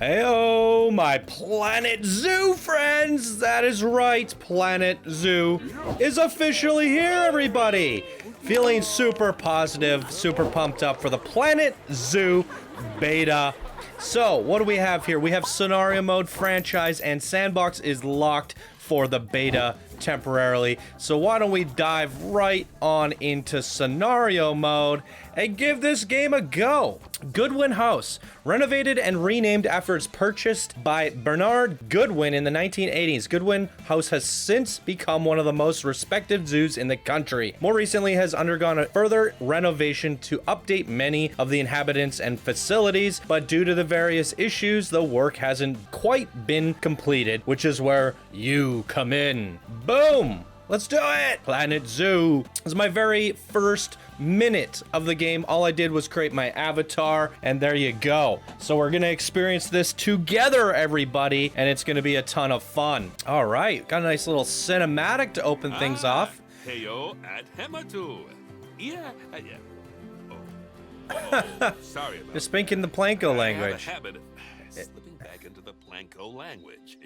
Heyo, my Planet Zoo friends! That is right, Planet Zoo is officially here, everybody! Feeling super positive, super pumped up for the Planet Zoo beta. So, what do we have here? We have scenario mode, franchise, and sandbox is locked for the beta temporarily. So why don't we dive right on into scenario mode and give this game a go. Goodwin House, renovated and renamed after its purchased by Bernard Goodwin in the 1980s. Goodwin House has since become one of the most respected zoos in the country. More recently has undergone a further renovation to update many of the inhabitants and facilities, but due to the various issues, the work hasn't quite been completed, which is where you come in. Boom! Let's do it! Planet Zoo. This is my very first minute of the game. All I did was create my avatar, and there you go. So we're gonna experience this together, everybody, and it's gonna be a ton of fun. All right, got a nice little cinematic to open things off. Heyo at Hematu. Yeah. Sorry about Just speaking the Planko language. I have a habit of slipping back into the Planko language.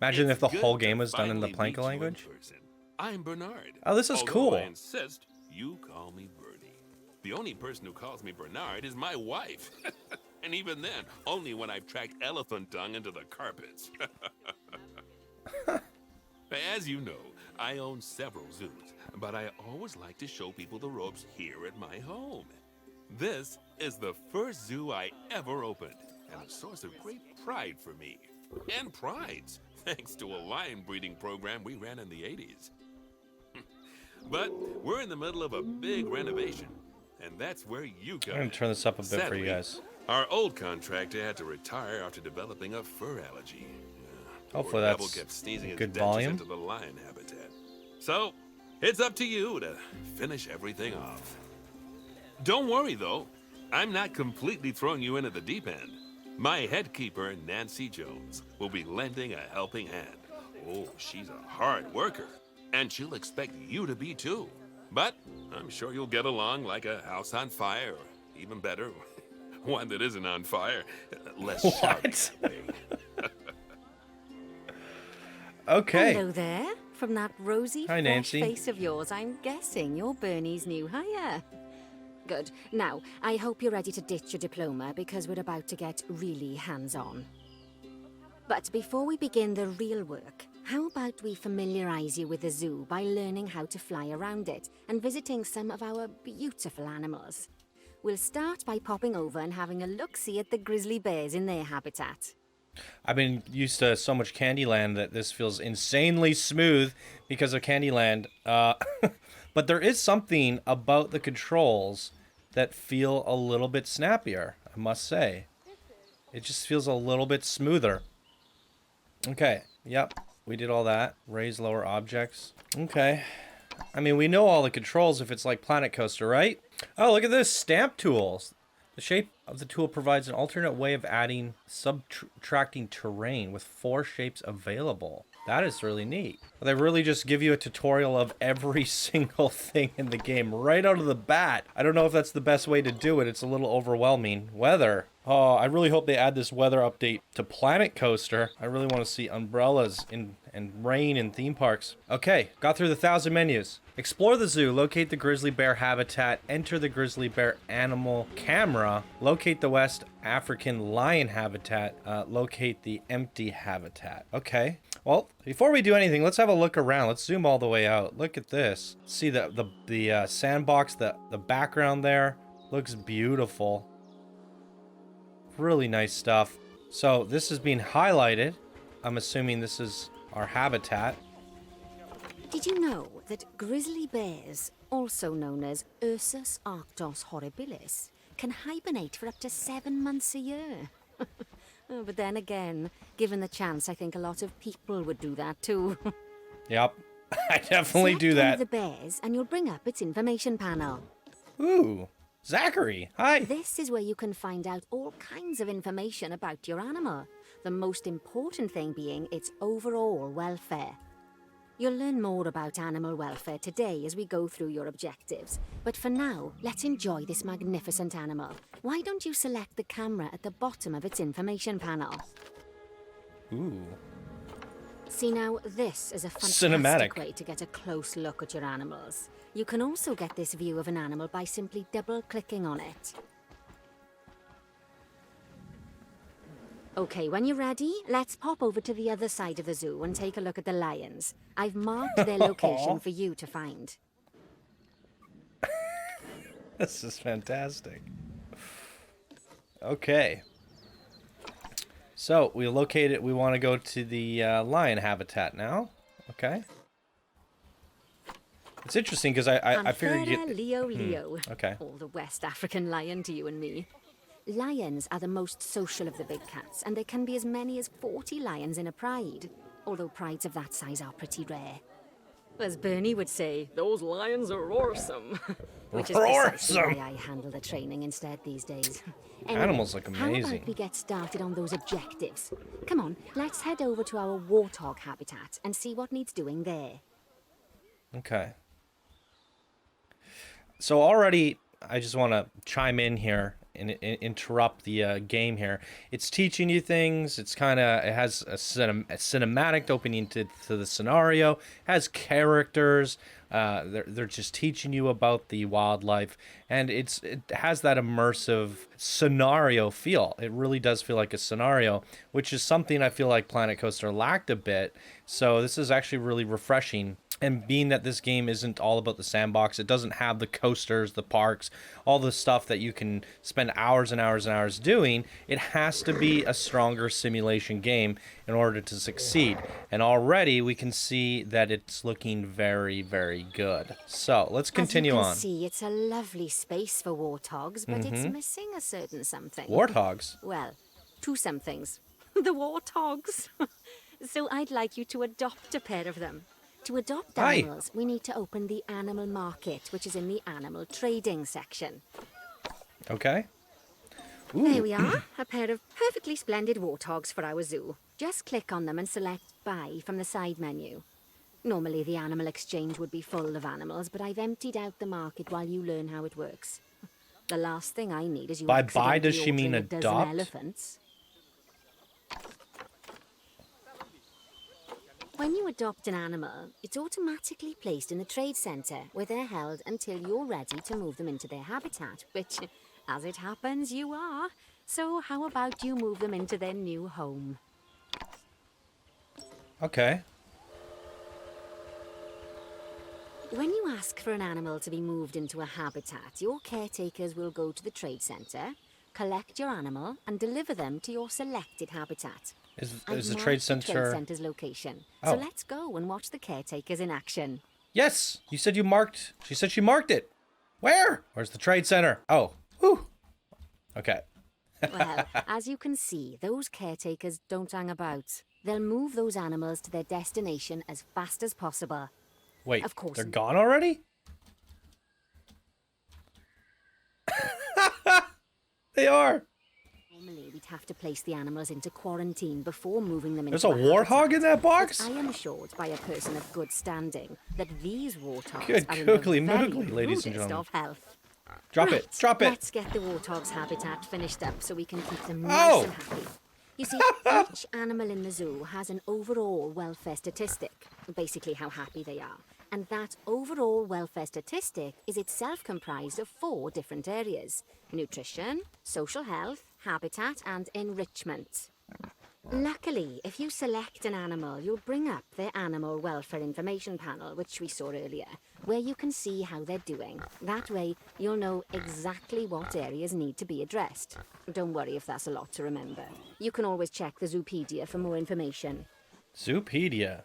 Imagine if the It's whole good game to was done in the finally meet Planko you in language. person. I'm Bernard. Oh, this is Although cool. I insist you call me Bernie. The only person who calls me Bernard is my wife. And even then, only when I've tracked elephant dung into the carpets. As you know, I own several zoos, but I always like to show people the ropes here at my home. This is the first zoo I ever opened, and a source of great pride for me. And prides, thanks to a lion breeding program we ran in the 80s. But we're in the middle of a big renovation, and that's where you come I'm gonna in. turn this up a bit for Sadly, you guys. Our old contractor had to retire after developing a fur allergy. Hopefully Poor devil that's kept sneezing his good dentures volume. into the lion habitat. So, it's up to you to finish everything off. Don't worry, though. I'm not completely throwing you in at the deep end. My head keeper, Nancy Jones, will be lending a helping hand. Oh, she's a hard worker, and she'll expect you to be too. But I'm sure you'll get along like a house on fire, or even better, one that isn't on fire. Less shouting that way. Okay. Hello there. From that rosy, Hi, fresh Nancy. face of yours, I'm guessing you're Bernie's new hire. Good. Now, I hope you're ready to ditch your diploma because we're about to get really hands-on. But before we begin the real work, how about we familiarize you with the zoo by learning how to fly around it and visiting some of our beautiful animals? We'll start by popping over and having a look-see at the grizzly bears in their habitat. I've been used to so much Candyland that this feels insanely smooth because of Candyland. But there is something about the controls that feel a little bit snappier, I must say. It just feels a little bit smoother. Okay, yep, we did all that. Raise lower objects. Okay. I mean, we know all the controls if it's like Planet Coaster, right? Oh, look at this, stamp tools. The shape of the tool provides an alternate way of adding subtracting terrain with 4 shapes available. That is really neat. They really just give you a tutorial of every single thing in the game right out of the bat. I don't know if that's the best way to do it. It's a little overwhelming. Weather. Oh, I really hope they add this weather update to Planet Coaster. I really want to see umbrellas and rain in theme parks. Okay, got through the 1,000 menus. Explore the zoo, locate the grizzly bear habitat, enter the grizzly bear animal camera, locate the West African lion habitat, locate the empty habitat. Okay, well, before we do anything, let's have a look around. Let's zoom all the way out. Look at this. See the sandbox, the background there looks beautiful. Really nice stuff. So this is being highlighted. I'm assuming this is our habitat. Did you know that grizzly bears, also known as Ursus arctos horribilis, can hibernate for up to 7 months a year? Oh, but then again, given the chance, I think a lot of people would do that too. Yep, I definitely do Select one that. of the bears and you'll bring up its information panel. Ooh, Zachary, hi. This is where you can find out all kinds of information about your animal. The most important thing being its overall welfare. You'll learn more about animal welfare today as we go through your objectives. But for now, let's enjoy this magnificent animal. Why don't you select the camera at the bottom of its information panel? Ooh. See now, this is a Cinematic. fantastic way to get a close look at your animals. You can also get this view of an animal by simply double-clicking on it. Okay, when you're ready, let's pop over to the other side of the zoo and take a look at the lions. I've marked their location for you to find. This is fantastic. Okay. So, we located, we want to go to the lion habitat now. Okay. It's interesting because I figured you... Leo. Okay. Or the West African lion to you and me. Lions are the most social of the big cats, and there can be as many as 40 lions in a pride. Although prides of that size are pretty rare. As Bernie would say, those lions are awesome. Which is precisely why I handle the training instead these days. Anyway, Animals look how amazing. about we get started on those objectives? Come on, let's head over to our warthog habitat and see what needs doing there. Okay. So already, I just want to chime in here and interrupt the game here. It's teaching you things. It's kind of, it has a cinematic opening to the scenario. It has characters. They're just teaching you about the wildlife, and it has that immersive scenario feel. It really does feel like a scenario, which is something I feel like Planet Coaster lacked a bit. So this is actually really refreshing. And being that this game isn't all about the sandbox, it doesn't have the coasters, the parks, all the stuff that you can spend hours and hours and hours doing, it has to be a stronger simulation game in order to succeed. And already we can see that it's looking very, very good. So let's continue on. As you can see, it's a lovely space for warthogs, but it's missing a certain something. Warthogs? Well, two somethings. The warthogs. So I'd like you to adopt a pair of them. To adopt animals, we need to open the animal market, which is in the animal trading section. Okay. There we are, a pair of perfectly splendid warthogs for our zoo. Just click on them and select Buy from the side menu. Normally the animal exchange would be full of animals, but I've emptied out the market while you learn how it works. The last thing I need is you By buy, does she ordering mean a dozen adopt? elephants. When you adopt an animal, it's automatically placed in the trade centre, where they're held until you're ready to move them into their habitat, which, as it happens, you are. So how about you move them into their new home? Okay. When you ask for an animal to be moved into a habitat, your caretakers will go to the trade centre, collect your animal, and deliver them to your selected habitat. Is I've the marked trade the center... trade centre's location. Oh. So let's go and watch the caretakers in action. Yes! You said you marked... She said she marked it. Where? Where's the trade center? Oh. Whew. Okay. Well, as you can see, those caretakers don't hang about. They'll move those animals to their destination as fast as possible. Wait, Of course. they're gone already? They are. Normally, we'd have to place the animals into quarantine before moving them into There's a warthog habitat. in that box? But I am assured by a person of good standing that these warthogs Good are in googly the very moogly, ladies and rudest gentlemen. of health. Drop Right, it. Drop it. Let's get the warthogs' habitat finished up so we can keep them Oh. nice and happy. You see, each animal in the zoo has an overall welfare statistic, basically how happy they are. And that overall welfare statistic is itself comprised of 4 different areas: nutrition, social health, habitat, and enrichment. Luckily, if you select an animal, you'll bring up their animal welfare information panel, which we saw earlier, where you can see how they're doing. That way, you'll know exactly what areas need to be addressed. Don't worry if that's a lot to remember. You can always check the Zoopedia for more information. Zoopedia.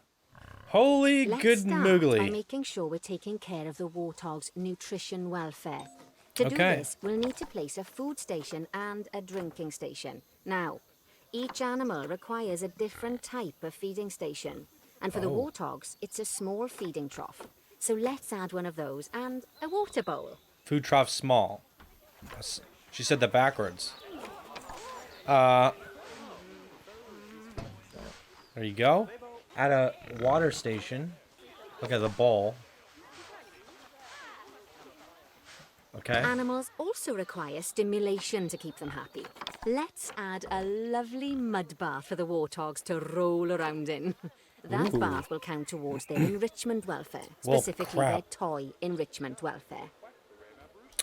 Holy Let's good start noogly. by making sure we're taking care of the warthog's nutrition welfare. To do Okay. this, we'll need to place a food station and a drinking station. Now, each animal requires a different type of feeding station. And for the warthogs, it's a small feeding trough. So let's add one of those and a water bowl. Food trough small. She said that backwards. There you go. At a water station. Look at the bowl. Okay. Animals also require stimulation to keep them happy. Let's add a lovely mud bath for the warthogs to roll around in. That Ooh. bath will count towards their enrichment welfare, Well, specifically their crap. toy enrichment welfare.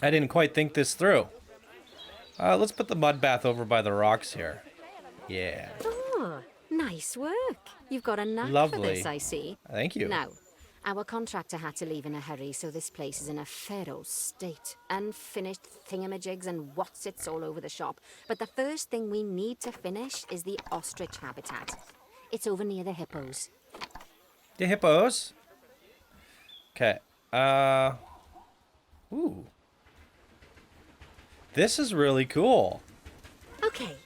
I didn't quite think this through. Let's put the mud bath over by the rocks here. Yeah. Oh, nice work. You've got a knack for Lovely. this, I see. Thank you. Now, our contractor had to leave in a hurry, so this place is in a pharaoh state. Unfinished thingamajigs and what's-its all over the shop. But the first thing we need to finish is the ostrich habitat. It's over near the hippos. The hippos. Okay. Ooh. This is really cool. Okay,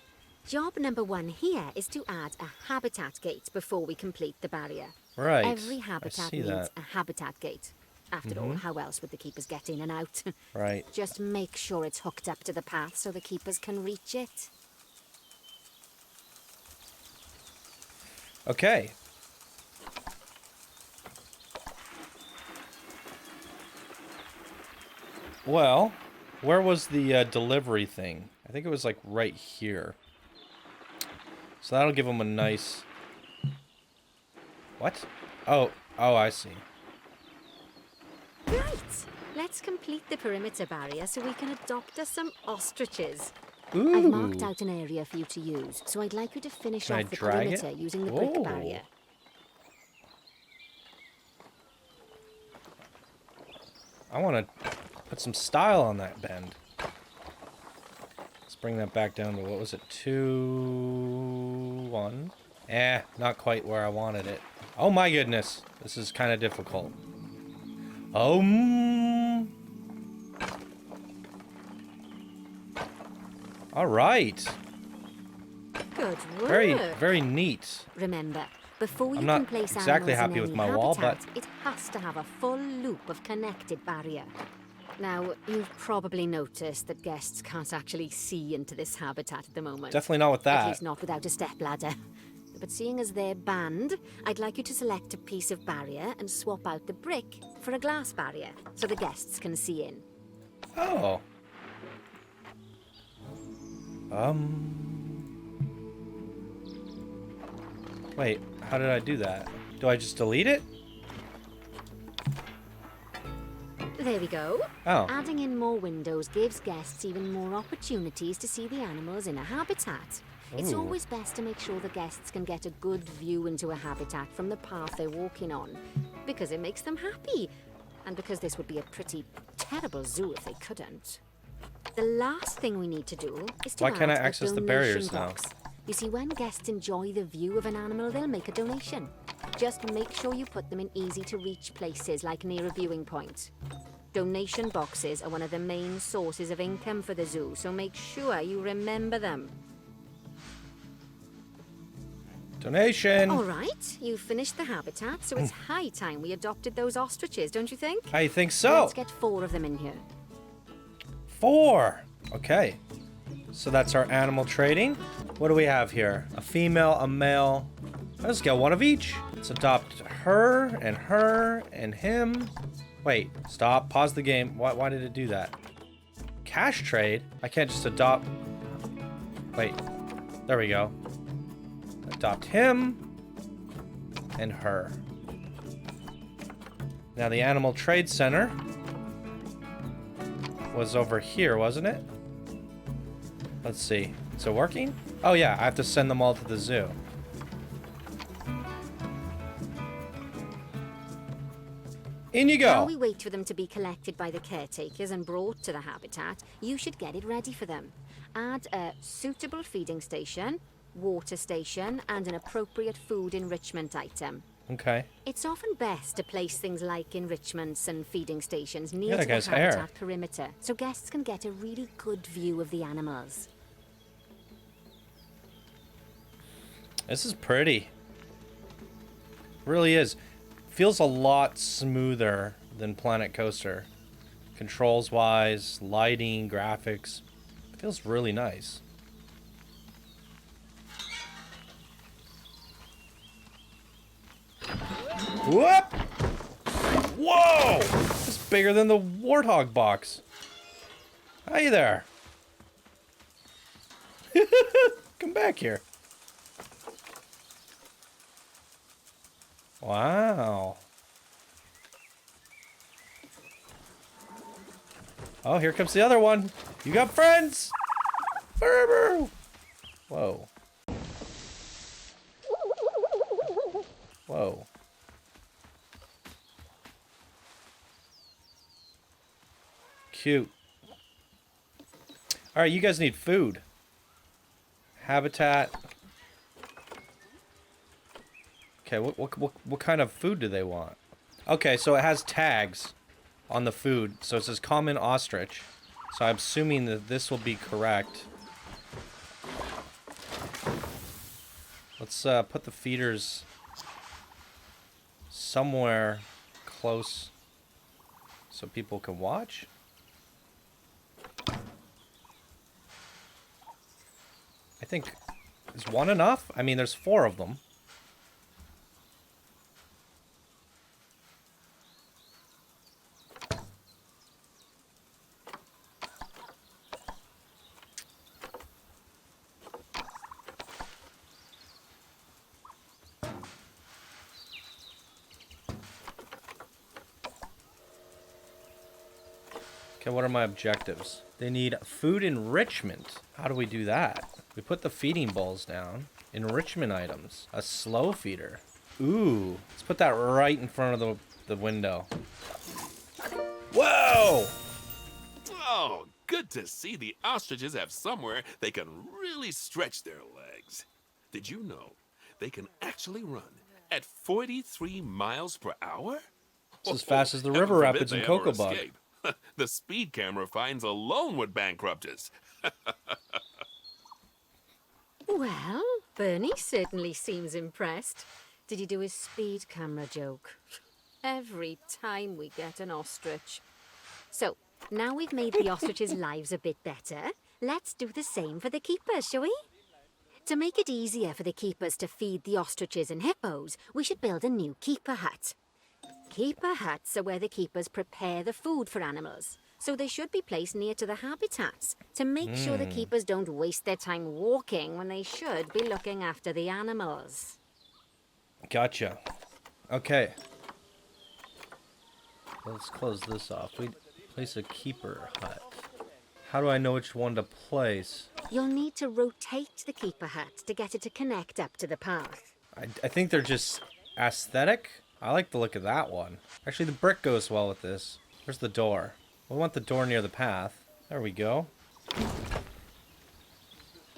job number 1 here is to add a habitat gate before we complete the barrier. Right. Every I habitat see needs that. a habitat gate. After all, how else would the keepers get in and out? Right. Just make sure it's hooked up to the path so the keepers can reach it. Okay. Well, where was the delivery thing? I think it was like right here. So that'll give them a nice... What? Oh, I see. Right, let's complete the perimeter barrier so we can adopt us some ostriches. Ooh. I've marked out an area for you to use, so I'd like you to finish Can I off the drag perimeter it? using the brick Oh. barrier. I want to put some style on that bend. Let's bring that back down to, what was it, 2, 1? Not quite where I wanted it. Oh my goodness, this is kind of difficult. All right. Good work. Very, very neat. Remember, before you I'm can not place exactly animals happy in with any my wall, habitat, it has to have a full loop of connected barrier. Now, you've probably noticed that guests can't actually see into this habitat at the moment. Definitely not with At that. least not without a stepladder. But seeing as they're banned, I'd like you to select a piece of barrier and swap out the brick for a glass barrier so the guests can see in. Oh. Wait, how did I do that? Do I just delete it? There we go. Oh. Adding in more windows gives guests even more opportunities to see the animals in a habitat. It's Ooh. always best to make sure the guests can get a good view into a habitat from the path they're walking on, because it makes them happy, and because this would be a pretty terrible zoo if they couldn't. The last thing we need to do is to Why can't I add a access the donation barriers now? box. You see, when guests enjoy the view of an animal, they'll make a donation. Just make sure you put them in easy-to-reach places, like near a viewing point. Donation boxes are one of the main sources of income for the zoo, so make sure you remember them. Donation. All right, you've finished the habitat, so it's high time we adopted those ostriches, don't you think? I think so. Let's get 4 of them in here. 4. Okay. So that's our animal trading. What do we have here? A female, a male. Let's get one of each. Let's adopt her and him. Wait, stop. Pause the game. Why did it do that? Cash trade? I can't just adopt... Wait. There we go. Adopt him and her. Now the Animal Trade Center was over here, wasn't it? Let's see. Is it working? Oh yeah, I have to send them all to the zoo. In you While go. we wait for them to be collected by the caretakers and brought to the habitat, you should get it ready for them. Add a suitable feeding station, water station, and an appropriate food enrichment item. Okay. It's often best to place things like enrichments and feeding stations near Yeah, to that the guy's hair. habitat perimeter, so guests can get a really good view of the animals. This is pretty. Really is. Feels a lot smoother than Planet Coaster. Controls wise, lighting, graphics. Feels really nice. Whoop! Whoa! It's bigger than the warthog box. Hi there. Come back here. Wow. Oh, here comes the other one. You got friends? Whoa. Whoa. Cute. All right, you guys need food. Habitat. Okay, what kind of food do they want? Okay, so it has tags on the food. So it says common ostrich. So I'm assuming that this will be correct. Let's put the feeders somewhere close so people can watch. I think, is one enough? I mean, there's 4 of them. Okay, what are my objectives? They need food enrichment. How do we do that? We put the feeding bowls down. Enrichment items. A slow feeder. Ooh. Let's put that right in front of the window. Whoa! Oh, good to see the ostriches have somewhere they can really stretch their legs. Did you know they can actually run at 43 miles per hour? It's as fast as the Heaven river forbid rapids in they ever Cocoa Bug. escape. The speed camera finds alone would bankrupt us. Well, Bernie certainly seems impressed. Did you do his speed camera joke? Every time we get an ostrich. So, now we've made the ostriches' lives a bit better, let's do the same for the keepers, shall we? To make it easier for the keepers to feed the ostriches and hippos, we should build a new keeper hut. Keeper huts are where the keepers prepare the food for animals, so they should be placed near to the habitats to make sure the keepers don't waste their time walking when they should be looking after the animals. Gotcha. Okay. Let's close this off. We place a keeper hut. How do I know which one to place? You'll need to rotate the keeper hut to get it to connect up to the path. I think they're just aesthetic. I like the look of that one. Actually, the brick goes well with this. Where's the door? We want the door near the path. There we go.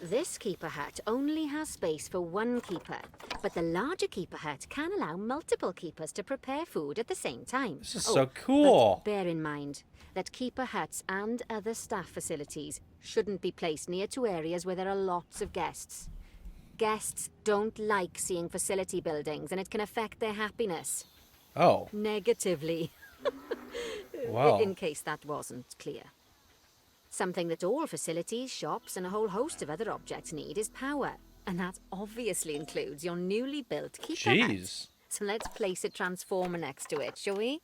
This keeper hut only has space for one keeper, but the larger keeper hut can allow multiple keepers to prepare food at the same time. This is so cool. But bear in mind that keeper huts and other staff facilities shouldn't be placed near to areas where there are lots of guests. Guests don't like seeing facility buildings, and it can affect their happiness. Oh. Negatively. Wow. In case that wasn't clear. Something that all facilities, shops, and a whole host of other objects need is power. And that obviously includes your newly built keeper hut. Jeez. So let's place a transformer next to it, shall we?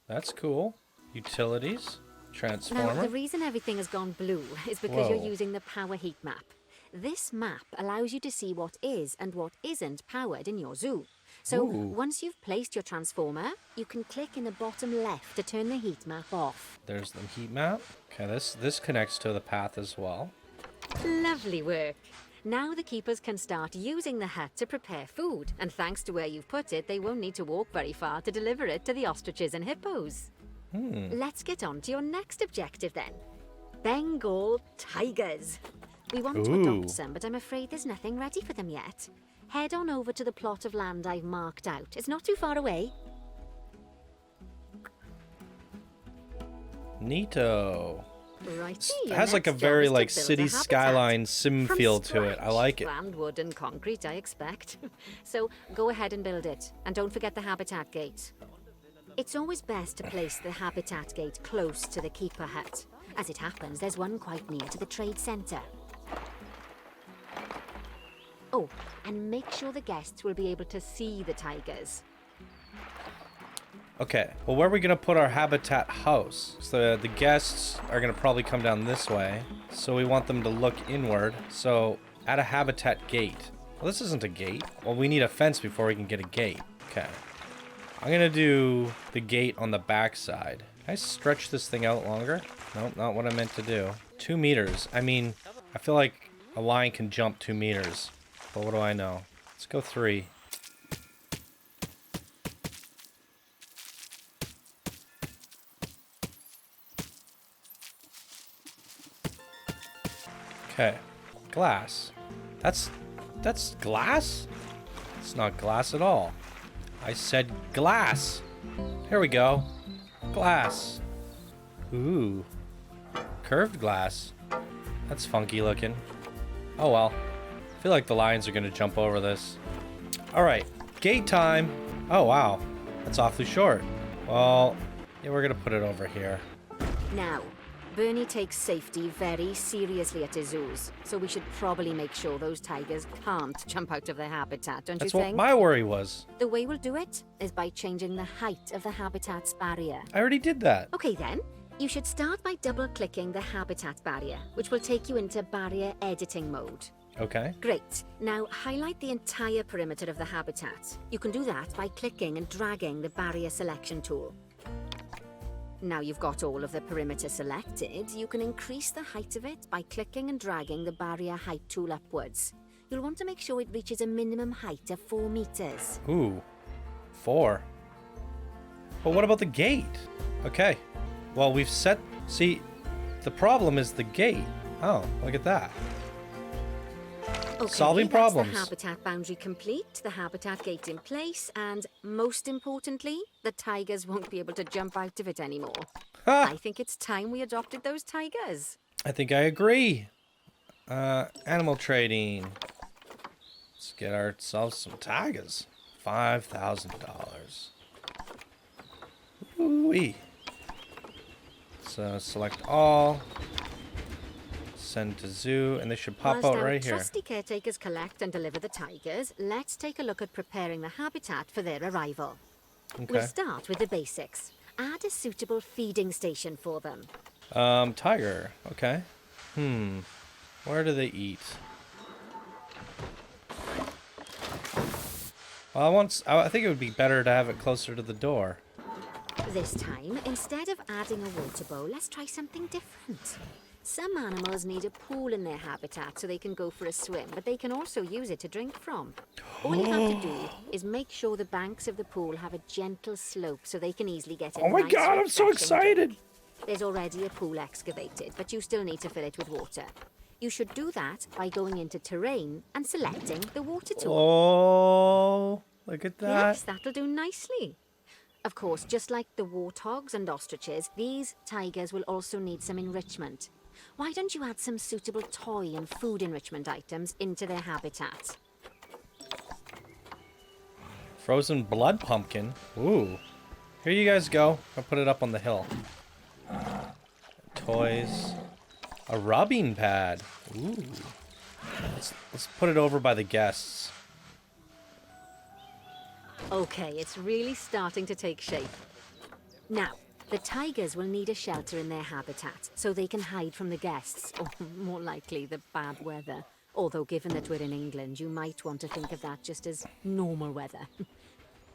That's cool. Utilities. Transformer. Now, the reason everything has gone blue is because Whoa. you're using the power heat map. This map allows you to see what is and what isn't powered in your zoo. So Ooh. once you've placed your transformer, you can click in the bottom left to turn the heat map off. There's the heat map. Okay, this connects to the path as well. Lovely work. Now the keepers can start using the hut to prepare food, and thanks to where you've put it, they won't need to walk very far to deliver it to the ostriches and hippos. Let's get on to your next objective then. Bengal tigers. We want to Ooh. adopt some, but I'm afraid there's nothing ready for them yet. Head on over to the plot of land I've marked out. It's not too far away. Neato. Righty, It your has like a next job very is to like build a city habitat. skyline sim From feel to it. I scratch. like it. And wood and concrete, I expect. So go ahead and build it. And don't forget the habitat gate. It's always best to place the habitat gate close to the keeper hut. As it happens, there's one quite near to the trade centre. Oh, and make sure the guests will be able to see the tigers. Okay, well, where are we gonna put our habitat house? So the guests are gonna probably come down this way. So we want them to look inward. So add a habitat gate. Well, this isn't a gate. Well, we need a fence before we can get a gate. Okay. I'm gonna do the gate on the back side. Can I stretch this thing out longer? Nope, not what I meant to do. 2 meters. I mean, I feel like a lion can jump 2 meters. But what do I know? Let's go 3. Okay. Glass. That's glass? It's not glass at all. I said glass. Here we go. Glass. Ooh. Curved glass. That's funky looking. Oh well. I feel like the lions are gonna jump over this. Alright. Gate time. Oh wow. That's awfully short. Well, yeah, we're gonna put it over here. Now, Bernie takes safety very seriously at his zoos, so we should probably make sure those tigers can't jump out of their habitat, don't That's you what think? my worry was. The way we'll do it is by changing the height of the habitat's barrier. I already did that. Okay then, you should start by double-clicking the habitat barrier, which will take you into barrier editing mode. Okay. Great. Now highlight the entire perimeter of the habitat. You can do that by clicking and dragging the barrier selection tool. Now you've got all of the perimeter selected, you can increase the height of it by clicking and dragging the barrier height tool upwards. You'll want to make sure it reaches a minimum height of 4 meters. Ooh. 4. But what about the gate? Okay. Well, we've set... See, the problem is the gate. Oh, look at that. Okay, Solving problems. That's the habitat boundary complete, the habitat gate in place, and most importantly, the tigers won't be able to jump out of it anymore. Ha! I think it's time we adopted those tigers. I think I agree. Animal trading. Let's get ourselves some tigers. $5,000. Ooh-wee. So select all. Send to zoo, and they should pop Whilst out our right here. trusty caretakers collect and deliver the tigers, let's take a look at preparing the habitat for their arrival. Okay. We'll start with the basics. Add a suitable feeding station for them. Tiger. Okay. Where do they eat? Well, I think it would be better to have it closer to the door. This time, instead of adding a water bowl, let's try something different. Some animals need a pool in their habitat so they can go for a swim, but they can also use it to drink from. All you have to do is make sure the banks of the pool have a gentle slope so they can easily get in. Oh my god, I'm so excited! There's already a pool excavated, but you still need to fill it with water. You should do that by going into terrain and selecting the water tool. Oh, look at that. Yes, that'll do nicely. Of course, just like the warthogs and ostriches, these tigers will also need some enrichment. Why don't you add some suitable toy and food enrichment items into their habitat? Frozen blood pumpkin. Ooh. Here you guys go. I'll put it up on the hill. Toys. A rubbing pad. Ooh. Let's put it over by the guests. Okay, it's really starting to take shape. Now, the tigers will need a shelter in their habitat so they can hide from the guests, or more likely, the bad weather. Although, given that we're in England, you might want to think of that just as normal weather.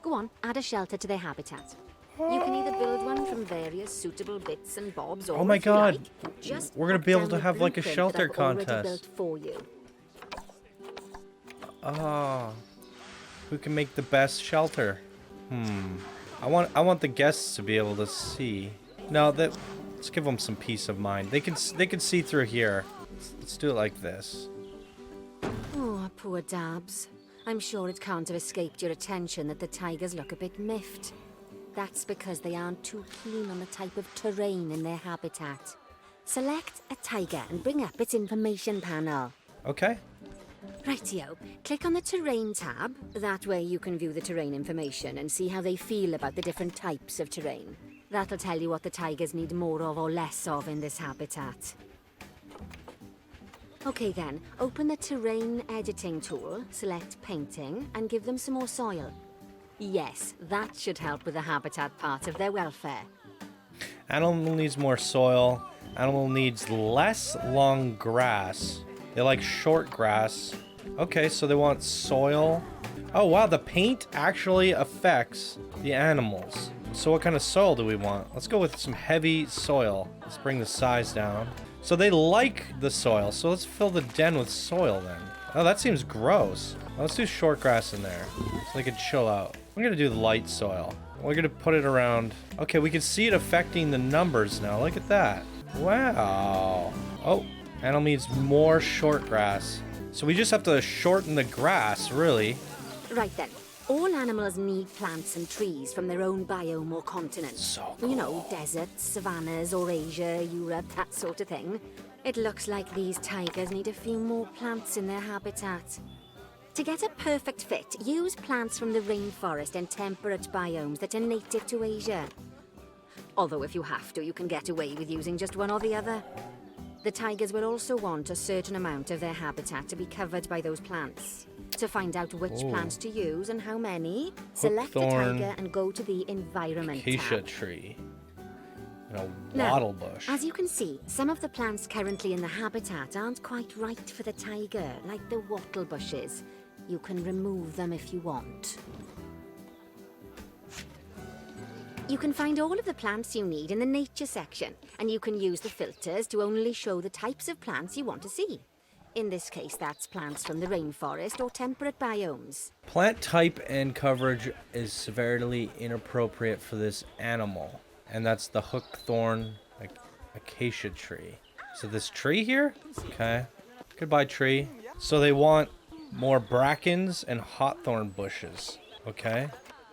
Go on, add a shelter to their habitat. You can either build one from various suitable bits and bobs, or Oh my if you god, like, just we're gonna pop be able down to the have like a blueprint shelter that I've already contest. built for you. Oh. Who can make the best shelter? I want the guests to be able to see. No, let's give them some peace of mind. They can see through here. Let's do it like this. Oh, poor Dabs. I'm sure it can't have escaped your attention that the tigers look a bit miffed. That's because they aren't too keen on the type of terrain in their habitat. Select a tiger and bring up its information panel. Okay. Rightio, click on the terrain tab. That way you can view the terrain information and see how they feel about the different types of terrain. That'll tell you what the tigers need more of or less of in this habitat. Okay then, open the terrain editing tool, select painting, and give them some more soil. Yes, that should help with the habitat part of their welfare. Animal needs more soil. Animal needs less long grass. They like short grass. Okay, so they want soil. Oh wow, the paint actually affects the animals. So what kind of soil do we want? Let's go with some heavy soil. Let's bring the size down. So they like the soil, so let's fill the den with soil then. Oh, that seems gross. Let's do short grass in there so they can chill out. I'm gonna do the light soil. We're gonna put it around. Okay, we can see it affecting the numbers now. Look at that. Wow. Oh, animal needs more short grass. So we just have to shorten the grass, really. Right then. All animals need plants and trees from their own biome or continent. So You know, deserts, savannas, Eurasia, Europe, that sort of thing. It looks like these tigers need a few more plants in their habitat. To get a perfect fit, use plants from the rainforest and temperate biomes that are native to Asia. Although if you have to, you can get away with using just one or the other. The tigers will also want a certain amount of their habitat to be covered by those plants. To find out which plants to use and how many, select a Hookthorn, tiger and go to the Environment acacia tab. tree. And a Now, wattle bush. as you can see, some of the plants currently in the habitat aren't quite right for the tiger, like the wattle bushes. You can remove them if you want. You can find all of the plants you need in the nature section, and you can use the filters to only show the types of plants you want to see. In this case, that's plants from the rainforest or temperate biomes. Plant type and coverage is severely inappropriate for this animal. And that's the hookthorn acacia tree. So this tree here? Okay. Goodbye, tree. So they want more brackens and hawthorn bushes. Okay.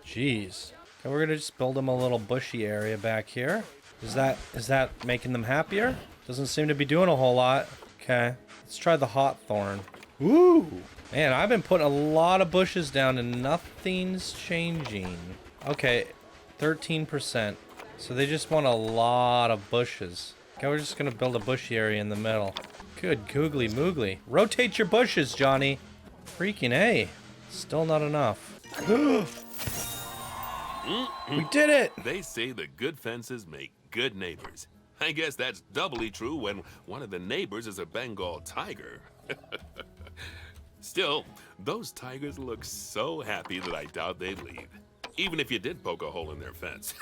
Jeez. Okay, we're gonna just build them a little bushy area back here. Is that making them happier? Doesn't seem to be doing a whole lot. Okay. Let's try the hawthorn. Ooh. Man, I've been putting a lot of bushes down and nothing's changing. Okay. 13%. So they just want a lot of bushes. Okay, we're just gonna build a bushy area in the middle. Good googly moogly. Rotate your bushes, Johnny. Freaking A. Still not enough. We did it! They say that good fences make good neighbors. I guess that's doubly true when one of the neighbors is a Bengal tiger. Still, those tigers look so happy that I doubt they'd leave. Even if you did poke a hole in their fence.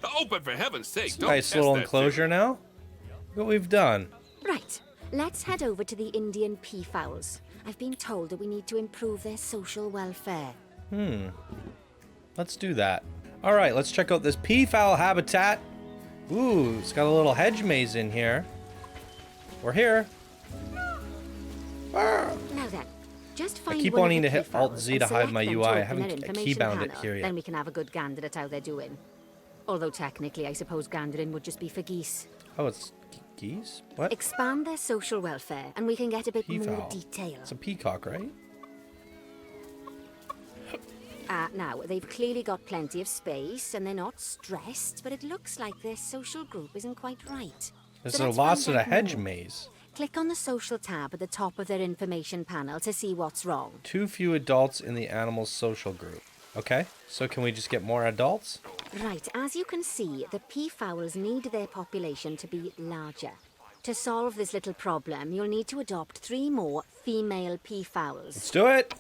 Oh, but for heaven's sake, don't Nice test little that enclosure now. Look what we've done. Right, let's head over to the Indian peafowls. I've been told that we need to improve their social welfare. Let's do that. All right, let's check out this peafowl habitat. Ooh, it's got a little hedge maze in here. We're here. Now then, just find keep one of wanting the to hit peafowls Alt-Z and to hide select my them UI. to I open haven't their information keybound it panel. here yet. Then we can have a good gander at how they're doing. Although technically, I suppose gandering would just be for geese. Oh, it's geese? What? Expand their social welfare, and we can get a bit more Peafowl. detail. It's a peacock, right? Now, they've clearly got plenty of space, and they're not stressed, but it looks like their social group isn't quite right. There's So a let's lost find in a out hedge more. maze. Click on the social tab at the top of their information panel to see what's wrong. Too few adults in the animal's social group. Okay, so can we just get more adults? Right, as you can see, the peafowls need their population to be larger. To solve this little problem, you'll need to adopt 3 more female peafowls. Let's do it.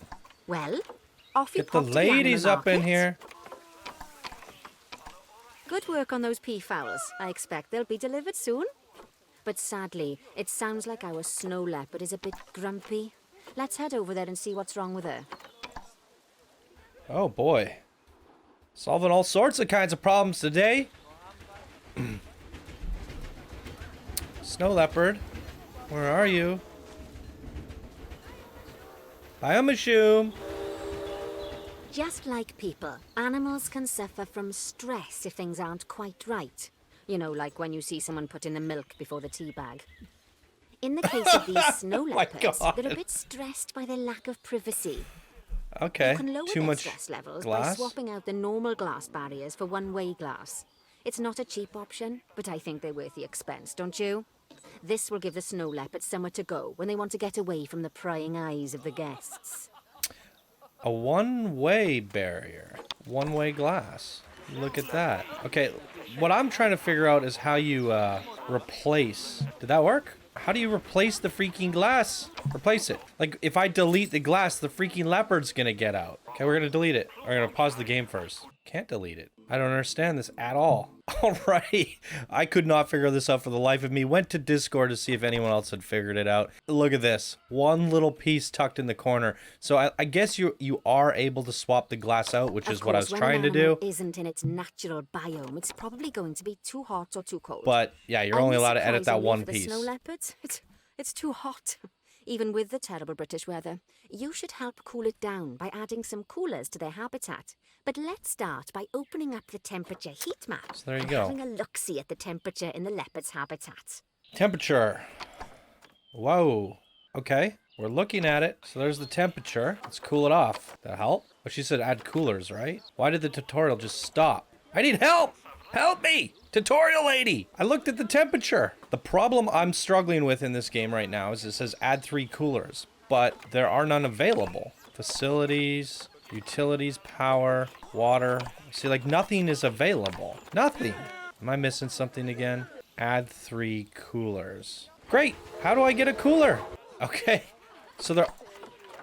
Well, off you Get the pop to the animal ladies up in market. here. Good work on those peafowls. I expect they'll be delivered soon. But sadly, it sounds like our snow leopard is a bit grumpy. Let's head over there and see what's wrong with her. Oh boy. Solving all sorts of kinds of problems today. Snow leopard, where are you? Hi, Amashoom. Just like people, animals can suffer from stress if things aren't quite right. You know, like when you see someone put in the milk before the tea bag. In the case of these snow my leopards, God. they're a bit stressed by their lack of privacy. Okay, You can lower too their much stress levels by glass. swapping out the normal glass barriers for one-way glass. It's not a cheap option, but I think they're worth the expense, don't you? This will give the snow leopards somewhere to go when they want to get away from the prying eyes of the guests. A one-way barrier. One-way glass. Look at that. Okay, what I'm trying to figure out is how you replace. Did that work? How do you replace the freaking glass? Replace it. Like, if I delete the glass, the freaking leopard's gonna get out. Okay, we're gonna delete it. We're gonna pause the game first. Can't delete it. I don't understand this at all. Alrighty. I could not figure this out for the life of me. Went to Discord to see if anyone else had figured it out. Look at this. One little piece tucked in the corner. So I guess you are able to swap the glass out, which is what I was trying to do. Isn't in its natural biome. It's probably going to be too hot or too cold. But yeah, you're only allowed to edit that one piece. The snow leopards, it's too hot. Even with the terrible British weather, you should help cool it down by adding some coolers to their habitat. But let's start by opening up the temperature heat map. So there you and go. having a look-see at the temperature in the leopard's habitat. Temperature. Whoa. Okay, we're looking at it. So there's the temperature. Let's cool it off. That help? But she said add coolers, right? Why did the tutorial just stop? I need help! Help me! Tutorial lady! I looked at the temperature. The problem I'm struggling with in this game right now is it says add 3 coolers, but there are none available. Facilities, utilities, power, water. See, like nothing is available. Nothing. Am I missing something again? Add 3 coolers. Great! How do I get a cooler? Okay, so there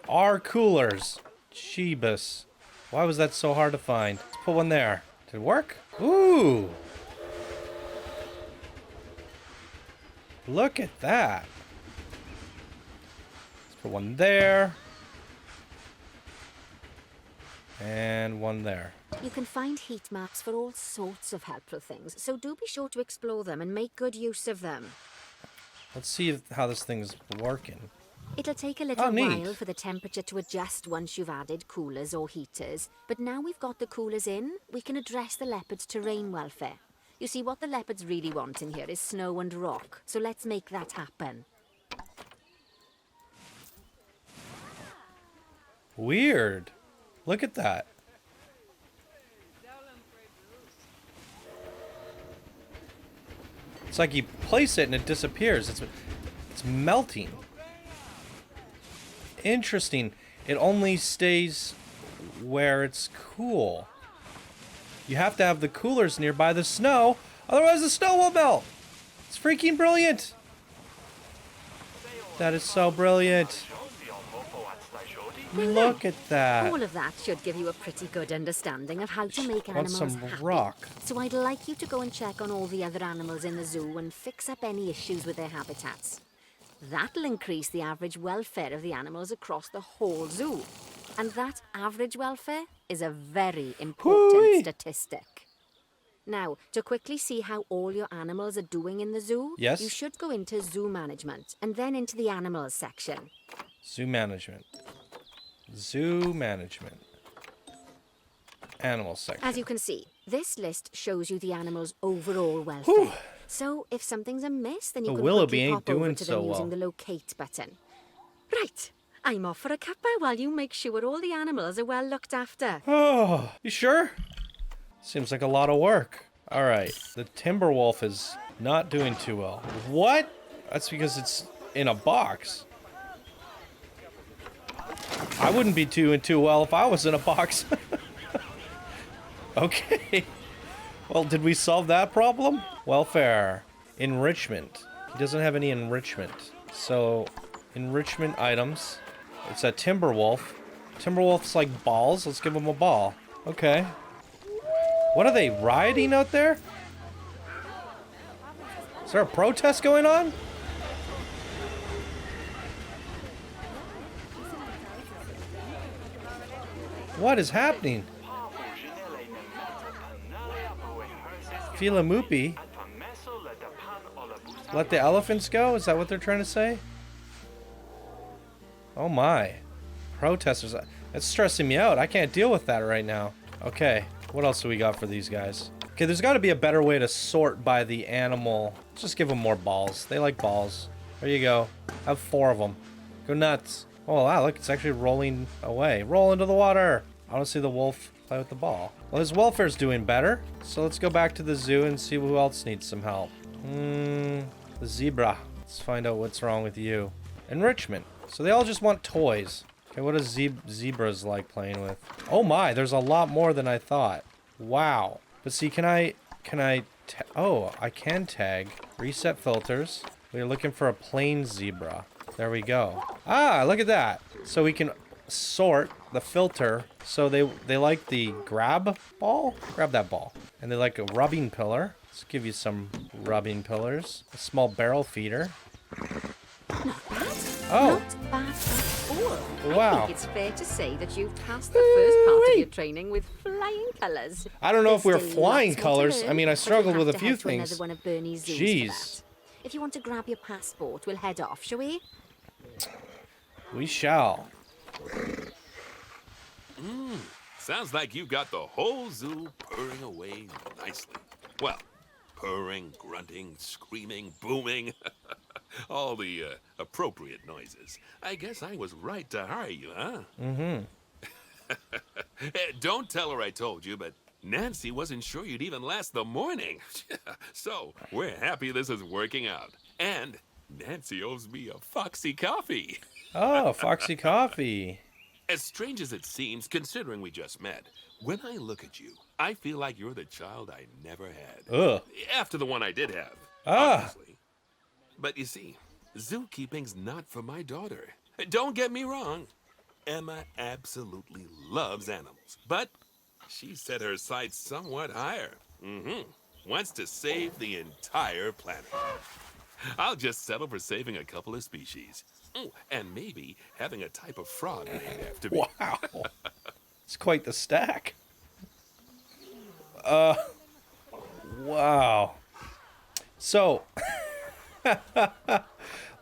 are coolers. Jeebus. Why was that so hard to find? Let's put one there. Did it work? Ooh! Look at that. Let's put one there. And one there. You can find heat maps for all sorts of helpful things, so do be sure to explore them and make good use of them. Let's see how this thing's working. It'll take a little while for the temperature to adjust once you've added coolers or heaters, but now we've got the coolers in, we can address the leopard's terrain welfare. You see, what the leopards really want in here is snow and rock, so let's make that happen. Weird. Look at that. It's like you place it and it disappears. It's melting. Interesting. It only stays where it's cool. You have to have the coolers nearby the snow, otherwise the snow will melt. It's freaking brilliant. That is so brilliant. Look at that. All of that should give you a pretty good understanding of how to make Want animals some happy. rock? So I'd like you to go and check on all the other animals in the zoo and fix up any issues with their habitats. That'll increase the average welfare of the animals across the whole zoo. And that average welfare is a very important statistic. Now, to quickly see how all your animals are doing in the zoo, yes, you should go into zoo management and then into the animals section. Zoo management. Zoo management. Animal section. As you can see, this list shows you the animals' overall welfare. So if something's amiss, then you can quickly pop over to them using the locate button. Right, I'm off for a cuppa while you make sure all the animals are well looked after. Oh, you sure? Seems like a lot of work. All right, the timber wolf is not doing too well. What? That's because it's in a box. I wouldn't be doing too well if I was in a box. Okay. Well, did we solve that problem? Welfare. Enrichment. He doesn't have any enrichment. So, enrichment items. It's a timber wolf. Timber wolf's like balls. Let's give him a ball. Okay. What are they, rioting out there? Is there a protest going on? What is happening? Philomupi? Let the elephants go? Is that what they're trying to say? Oh my. Protesters. That's stressing me out. I can't deal with that right now. Okay. What else do we got for these guys? Okay, there's got to be a better way to sort by the animal. Just give them more balls. They like balls. There you go. Have 4 of them. Go nuts. Oh wow, look, it's actually rolling away. Roll into the water. I don't see the wolf play with the ball. Well, his welfare's doing better. So let's go back to the zoo and see who else needs some help. The zebra. Let's find out what's wrong with you. Enrichment. So they all just want toys. Okay, what is zebras like playing with? Oh my, there's a lot more than I thought. Wow. But see, oh, I can tag. Reset filters. We're looking for a plain zebra. There we go. Ah, look at that. So we can sort the filter. So they like the grab ball? Grab that ball. And they like a rubbing pillar. Let's give you some rubbing pillars. A small barrel feeder. Not bad. Oh. Not bad at all. Wow. I think it's fair to say that you've passed the first part of your training with flying colours. I don't know if we were There's still flying lots more to colors. learn, I mean, I but struggled we'll with a have to few head to things. another one of Bernie's zoos for Jeez. that. If you want to grab your passport, we'll head off, shall we? We shall. Sounds like you got the whole zoo purring away nicely. Well, purring, grunting, screaming, booming. All the appropriate noises. I guess I was right to hire you, huh? Mm-hmm. Don't tell her I told you, but Nancy wasn't sure you'd even last the morning. So, we're happy this is working out. And Nancy owes me a Foxy coffee. Oh, Foxy Coffee. As strange as it seems, considering we just met, when I look at you, I feel like you're the child I never had. Ugh. After the one I did have, Ah. obviously. But you see, zookeeping's not for my daughter. Don't get me wrong. Emma absolutely loves animals, but she set her sights somewhat higher. Wants to save the entire planet. I'll just settle for saving a couple of species. Oh, and maybe having a type of frog named after me. Wow. It's quite the stack. Wow. So,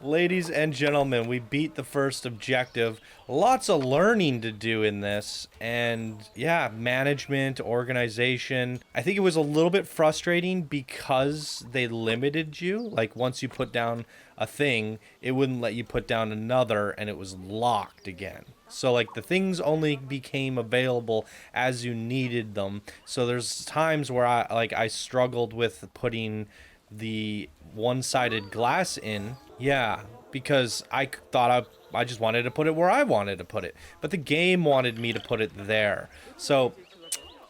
ladies and gentlemen, we beat the first objective. Lots of learning to do in this. And yeah, management, organization. I think it was a little bit frustrating because they limited you. Like once you put down a thing, it wouldn't let you put down another and it was locked again. So like the things only became available as you needed them. So there's times where I struggled with putting the one-sided glass in. Yeah, because I thought I just wanted to put it where I wanted to put it. But the game wanted me to put it there. So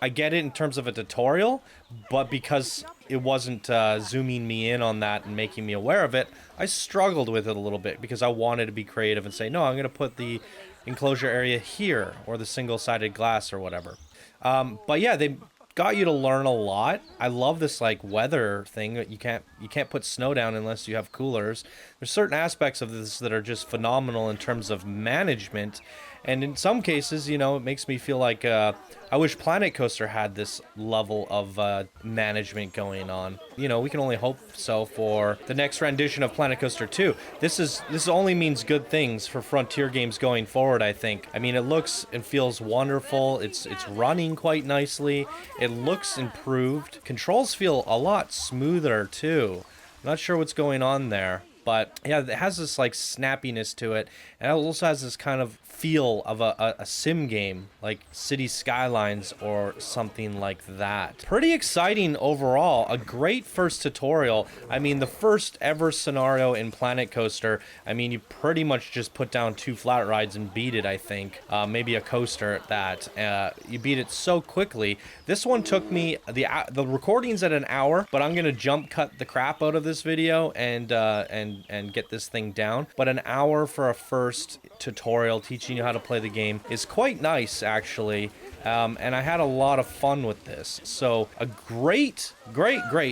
I get it in terms of a tutorial, but because it wasn't zooming me in on that and making me aware of it, I struggled with it a little bit because I wanted to be creative and say, no, I'm going to put the enclosure area here or the single-sided glass or whatever. But yeah, they got you to learn a lot. I love this like weather thing. You can't put snow down unless you have coolers. There's certain aspects of this that are just phenomenal in terms of management. And in some cases, you know, it makes me feel like I wish Planet Coaster had this level of management going on. You know, we can only hope so for the next rendition of Planet Coaster 2. This only means good things for Frontier games going forward, I think. I mean, it looks and feels wonderful. It's running quite nicely. It looks improved. Controls feel a lot smoother too. I'm not sure what's going on there. But yeah, it has this like snappiness to it, and it also has this kind of feel of a sim game, like City Skylines or something like that. Pretty exciting overall. A great first tutorial. I mean, the first ever scenario in Planet Coaster. I mean, you pretty much just put down 2 flat rides and beat it, I think. Maybe a coaster at that. You beat it so quickly. This one took me, the recording's at an hour, but I'm gonna jump cut the crap out of this video and get this thing down. But an hour for a first tutorial teaching you how to play the game is quite nice, actually. And I had a lot of fun with this. So a great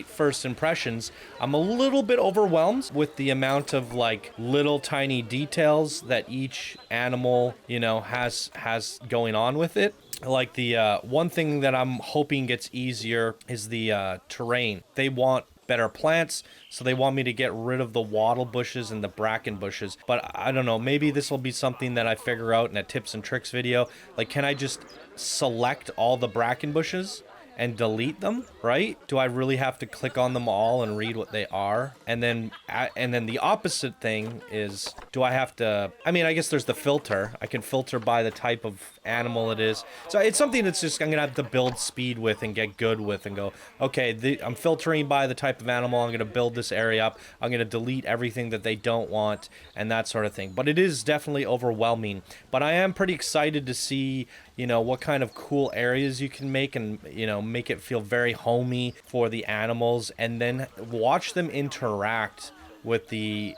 first impressions. I'm a little bit overwhelmed with the amount of like little tiny details that each animal, you know, has going on with it. Like the one thing that I'm hoping gets easier is the terrain. They want better plants, so they want me to get rid of the wattle bushes and the bracken bushes. But I don't know, maybe this will be something that I figure out in a tips and tricks video. Like, can I just select all the bracken bushes and delete them, right? Do I really have to click on them all and read what they are? And then the opposite thing is, do I have to, I mean, I guess there's the filter. I can filter by the type of animal it is. So it's something that's just, I'm gonna have to build speed with and get good with and go, okay, I'm filtering by the type of animal. I'm gonna build this area up. I'm gonna delete everything that they don't want and that sort of thing. But it is definitely overwhelming. But I am pretty excited to see, you know, what kind of cool areas you can make and, you know, make it feel very homey for the animals, and then watch them interact with the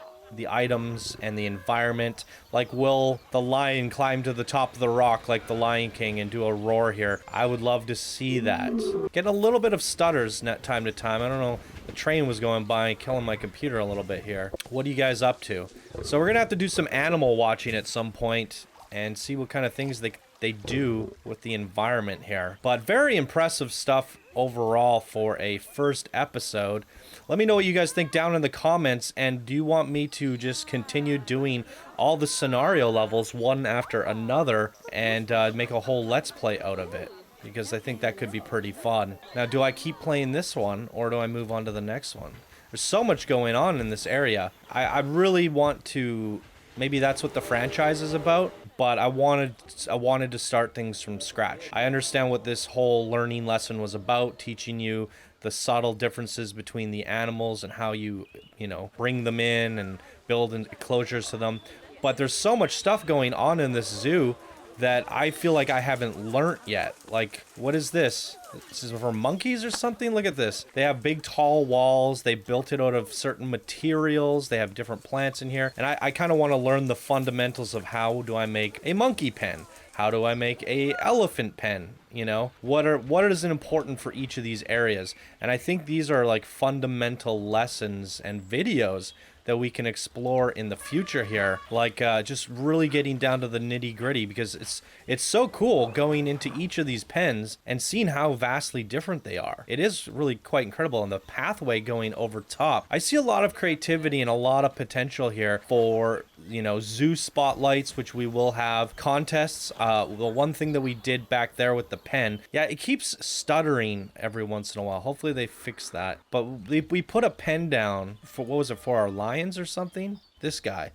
items and the environment. Like, will the lion climb to the top of the rock like the Lion King and do a roar here? I would love to see that. Getting a little bit of stutters time to time. I don't know, the train was going by and killing my computer a little bit here. What are you guys up to? So we're gonna have to do some animal watching at some point and see what kind of things they do with the environment here. But very impressive stuff overall for a first episode. Let me know what you guys think down in the comments, and do you want me to just continue doing all the scenario levels one after another and make a whole let's play out of it? Because I think that could be pretty fun. Now, do I keep playing this one or do I move on to the next one? There's so much going on in this area. I really want to, maybe that's what the franchise is about, but I wanted to start things from scratch. I understand what this whole learning lesson was about, teaching you the subtle differences between the animals and how you know, bring them in and build enclosures to them. But there's so much stuff going on in this zoo that I feel like I haven't learnt yet. Like, what is this? This is for monkeys or something? Look at this. They have big tall walls. They built it out of certain materials. They have different plants in here. And I kind of want to learn the fundamentals of how do I make a monkey pen? How do I make a elephant pen? You know, what is important for each of these areas? And I think these are like fundamental lessons and videos that we can explore in the future here, like just really getting down to the nitty gritty, because it's so cool going into each of these pens and seeing how vastly different they are. It is really quite incredible, and the pathway going over top. I see a lot of creativity and a lot of potential here for, you know, zoo spotlights, which we will have, contests. The one thing that we did back there with the pen, yeah, it keeps stuttering every once in a while. Hopefully they fix that. But we put a pen down for, what was it, for our lions or something? This guy,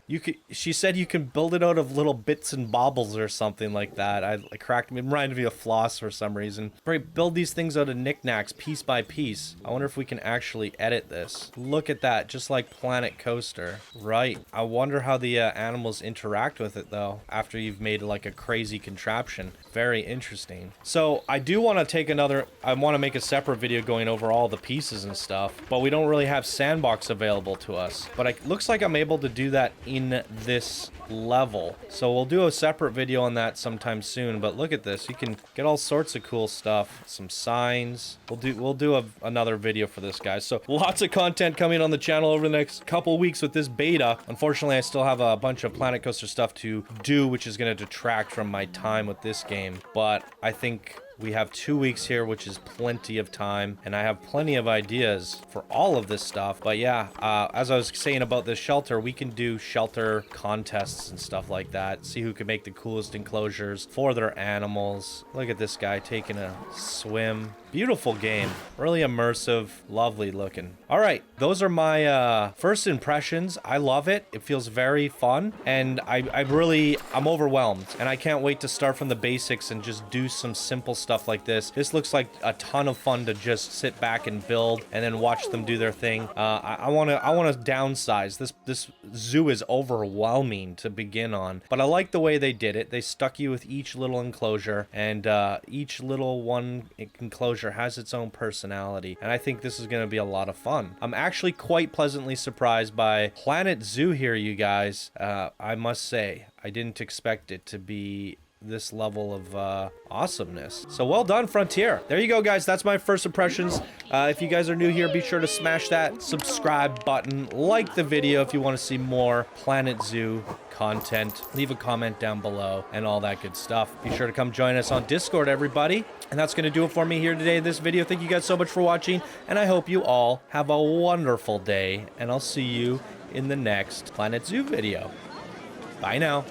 she said you can build it out of little bits and baubles or something like that. I cracked me, reminded me of floss for some reason. Build these things out of knickknacks piece by piece. I wonder if we can actually edit this. Look at that, just like Planet Coaster. Right. I wonder how the animals interact with it though, after you've made like a crazy contraption. Very interesting. So I do want to take I want to make a separate video going over all the pieces and stuff, but we don't really have sandbox available to us. But it looks like I'm able to do that in this level. So we'll do a separate video on that sometime soon. But look at this. You can get all sorts of cool stuff. Some signs. We'll do another video for this, guys. So lots of content coming on the channel over the next couple weeks with this beta. Unfortunately, I still have a bunch of Planet Coaster stuff to do, which is going to detract from my time with this game. But I think we have 2 weeks here, which is plenty of time, and I have plenty of ideas for all of this stuff. But yeah, as I was saying about this shelter, we can do shelter contests and stuff like that. See who can make the coolest enclosures for their animals. Look at this guy taking a swim. Beautiful game, really immersive, lovely looking. All right, those are my first impressions. I love it. It feels very fun, and I'm overwhelmed, and I can't wait to start from the basics and just do some simple stuff like this. This looks like a ton of fun to just sit back and build and then watch them do their thing. I want to downsize. This zoo is overwhelming to begin on, but I like the way they did it. They stuck you with each little enclosure, and each little one enclosure has its own personality, and I think this is going to be a lot of fun. I'm actually quite pleasantly surprised by Planet Zoo here, you guys. I must say, I didn't expect it to be this level of awesomeness. So well done, Frontier. There you go, guys. That's my first impressions. If you guys are new here, be sure to smash that subscribe button, like the video if you want to see more Planet Zoo content, leave a comment down below and all that good stuff. Be sure to come join us on Discord, everybody. And that's going to do it for me here today in this video. Thank you guys so much for watching, and I hope you all have a wonderful day, and I'll see you in the next Planet Zoo video. Bye now.